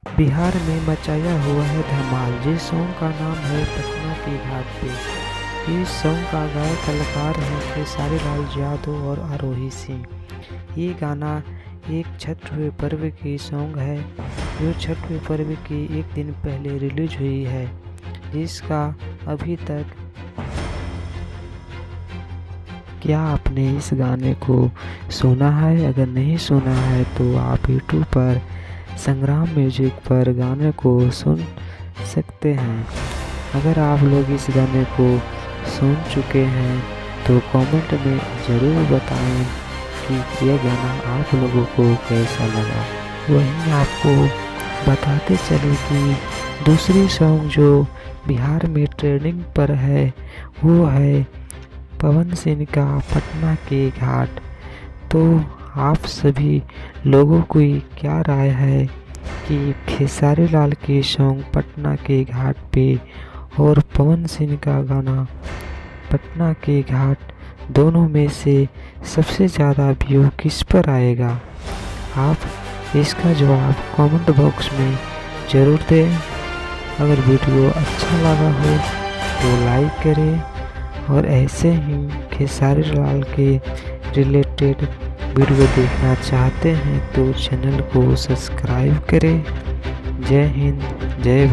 बिहार में मचाया हुआ है धमाल। जिस सॉन्ग का नाम है पटना के घाट पे। इस सॉन्ग का गायक कलाकार हैं खेसारी लाल यादव और आरोही सिंह। ये गाना एक छठवें पर्व की सॉन्ग है जो छठवें पर्व के एक दिन पहले रिलीज हुई है, जिसका अभी तक क्या आपने इस गाने को सुना है? अगर नहीं सुना है तो आप यूट्यूब पर संग्राम म्यूजिक पर गाने को सुन सकते हैं। अगर आप लोग इस गाने को सुन चुके हैं तो कमेंट में ज़रूर बताएं कि यह गाना आप लोगों को कैसा लगा। वहीं आपको बताते चले कि दूसरी सॉन्ग जो बिहार में ट्रेंडिंग पर है वो है पवन सिंह का पटना के घाट। तो आप सभी लोगों की क्या राय है कि खेसारी लाल की सॉन्ग पटना के घाट पे और पवन सिंह का गाना पटना के घाट, दोनों में से सबसे ज़्यादा व्यू किस पर आएगा? आप इसका जवाब कमेंट बॉक्स में ज़रूर दें। अगर वीडियो अच्छा लगा हो तो लाइक करें और ऐसे ही खेसारी लाल के रिलेटेड वीडियो देखना चाहते हैं तो चैनल को सब्सक्राइब करें। जय हिंद, जय भारत।